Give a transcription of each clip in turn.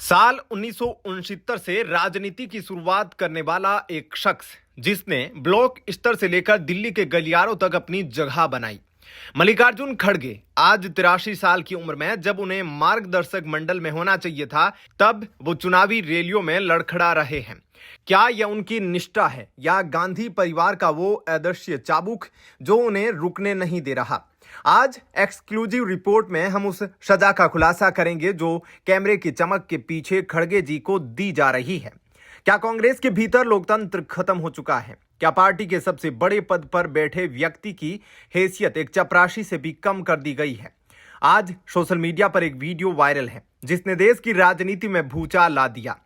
साल 1969 से राजनीति की शुरुआत करने वाला एक शख्स जिसने ब्लॉक स्तर से लेकर दिल्ली के गलियारों तक अपनी जगह बनाई, मल्लिकार्जुन खड़गे आज 83 साल की उम्र में जब उन्हें मार्गदर्शक मंडल में होना चाहिए था, तब वो चुनावी रैलियों में लड़खड़ा रहे हैं। क्या यह उनकी निष्ठा है या गांधी परिवार का वो अदृश्य चाबुक जो उन्हें रुकने नहीं दे रहा? आज एक्सक्लूसिव रिपोर्ट में हम उस सजा का खुलासा करेंगे जो कैमरे की चमक के पीछे खड़गे जी को दी जा रही है। क्या कांग्रेस के भीतर लोकतंत्र खत्म हो चुका है? क्या पार्टी के सबसे बड़े पद पर बैठे व्यक्ति की हैसियत एक चपरासी से भी कम कर दी गई है? आज सोशल मीडिया पर एक वीडियो वायरल है जिसने देश की राजनीति में भूचाल ला दिया।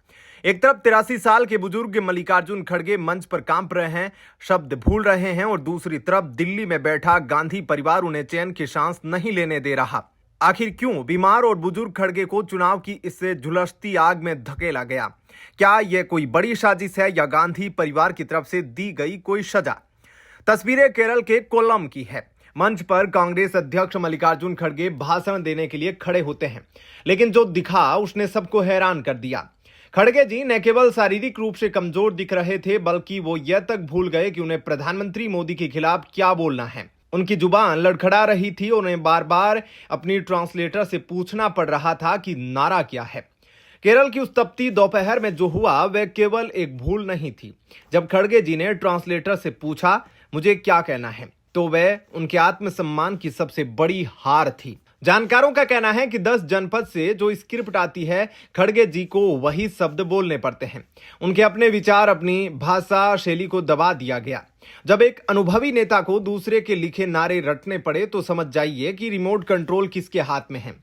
एक तरफ 83 साल के बुजुर्ग मल्लिकार्जुन खड़गे मंच पर कांप रहे हैं, शब्द भूल रहे हैं, और दूसरी तरफ दिल्ली में बैठा गांधी परिवार उन्हें चैन की सांस नहीं लेने दे रहा। आखिर क्यों बीमार और बुजुर्ग खड़गे को चुनाव की इससे झुलसती आग में धकेला गया? क्या यह कोई बड़ी साजिश है या गांधी परिवार की तरफ से दी गई कोई सजा? तस्वीरें केरल के कोल्लम की है। मंच पर कांग्रेस अध्यक्ष मल्लिकार्जुन खड़गे भाषण देने के लिए खड़े होते हैं, लेकिन जो दिखा उसने सबको हैरान कर दिया। खड़गे जी न केवल शारीरिक रूप से कमजोर दिख रहे थे, बल्कि वो यह तक भूल गए कि उन्हें प्रधानमंत्री मोदी के खिलाफ क्या बोलना है। उनकी जुबान लड़खड़ा रही थी और उन्हें बार बार अपनी ट्रांसलेटर से पूछना पड़ रहा था कि नारा क्या है। केरल की उस तपती दोपहर में जो हुआ वह केवल एक भूल नहीं थी। जब खड़गे जी ने ट्रांसलेटर से पूछा मुझे क्या कहना है, तो वह उनके आत्मसम्मान की सबसे बड़ी हार थी। जानकारों का कहना है कि 10 जनपद से जो स्क्रिप्ट आती है, खड़गे जी को वही शब्द बोलने पड़ते हैं। उनके अपने विचार, अपनी भाषा शैली को दबा दिया गया। जब एक अनुभवी नेता को दूसरे के लिखे नारे रटने पड़े तो समझ जाइए कि रिमोट कंट्रोल किसके हाथ में है।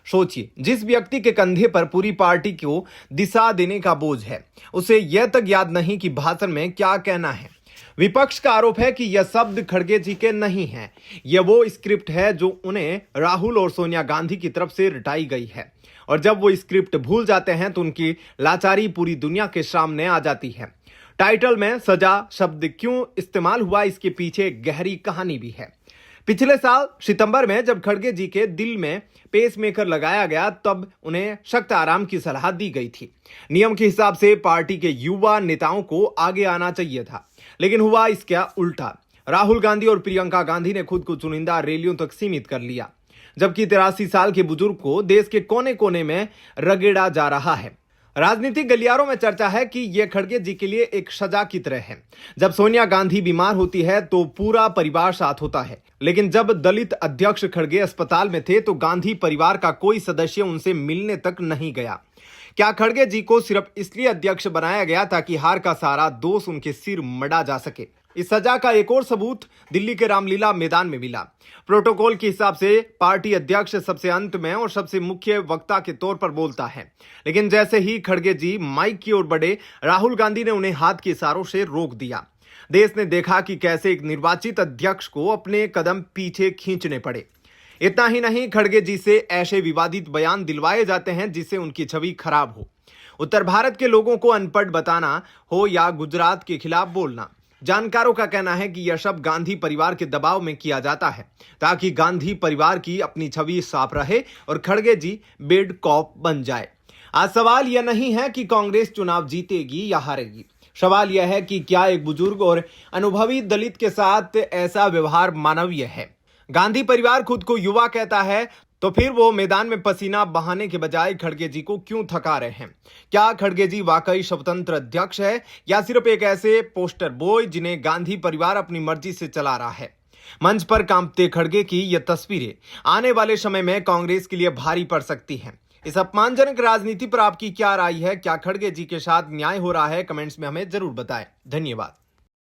सोचिए, जिस व्यक्ति के कंधे पर पूरी पार्टी को दिशा देने का बोझ है, उसे यह तक याद नहीं कि भाषण में क्या कहना है। विपक्ष का आरोप है कि यह शब्द खड़गे जी के नहीं है, यह वो स्क्रिप्ट है जो उन्हें राहुल और सोनिया गांधी की तरफ से रटाई गई है। और जब वो स्क्रिप्ट भूल जाते हैं तो उनकी लाचारी पूरी दुनिया के सामने आ जाती है। टाइटल में सजा शब्द क्यों इस्तेमाल हुआ, इसके पीछे एक गहरी कहानी भी है। पिछले साल सितंबर में जब खड़गे जी के दिल में पेसमेकर लगाया गया, तब उन्हें सख्त आराम की सलाह दी गई थी। नियम के हिसाब से पार्टी के युवा नेताओं को आगे आना चाहिए था, लेकिन हुआ इसका उल्टा। राहुल गांधी और प्रियंका गांधी ने खुद को चुनिंदा रैलियों तक सीमित कर लिया, जबकि 83 साल के बुजुर्ग को देश के कोने कोने में रगेड़ा जा रहा है। राजनीतिक गलियारों में चर्चा है कि यह खड़गे जी के लिए एक सजा की तरह है। जब सोनिया गांधी बीमार होती है तो पूरा परिवार साथ होता है, लेकिन जब दलित अध्यक्ष खड़गे अस्पताल में थे तो गांधी परिवार का कोई सदस्य उनसे मिलने तक नहीं गया। क्या खड़गे जी को सिर्फ इसलिए अध्यक्ष बनाया गया ताकि हार का सारा दोष उनके सिर मढ़ा जा सके? इस सजा का एक और सबूत दिल्ली के रामलीला मैदान में मिला। प्रोटोकॉल के हिसाब से पार्टी अध्यक्ष सबसे अंत में और सबसे मुख्य वक्ता के तौर पर बोलता है, लेकिन जैसे ही खड़गे जी माइक की ओर बढ़े, राहुल गांधी ने उन्हें हाथ के इशारों से रोक दिया। देश ने देखा कि कैसे एक निर्वाचित अध्यक्ष को अपने कदम पीछे खींचने पड़े। इतना ही नहीं, खड़गे जी से ऐसे विवादित बयान दिलवाए जाते हैं जिससे उनकी छवि खराब हो। उत्तर भारत के लोगों को अनपढ़ बताना हो या गुजरात के खिलाफ बोलना। जानकारों का कहना है कि यह सब गांधी परिवार के दबाव में किया जाता है ताकि गांधी परिवार की अपनी छवि साफ रहे और खड़गे जी बेड कॉप बन जाए। आज सवाल यह नहीं है कि कांग्रेस चुनाव जीतेगी या हारेगी। सवाल यह है कि क्या एक बुजुर्ग और अनुभवी दलित के साथ ऐसा व्यवहार मानवीय है? गांधी परिवार खुद को युवा कहता है, तो फिर वो मैदान में पसीना बहाने के बजाय खड़गे जी को क्यों थका रहे हैं? क्या खड़गे जी वाकई स्वतंत्र अध्यक्ष है या सिर्फ एक ऐसे पोस्टर बॉय जिन्हें गांधी परिवार अपनी मर्जी से चला रहा है? मंच पर कांपते खड़गे की ये तस्वीरें आने वाले समय में कांग्रेस के लिए भारी पड़ सकती हैं। इस अपमानजनक राजनीति पर आपकी क्या राय है? क्या खड़गे जी के साथ न्याय हो रहा है? कमेंट्स में हमें जरूर बताएं। धन्यवाद।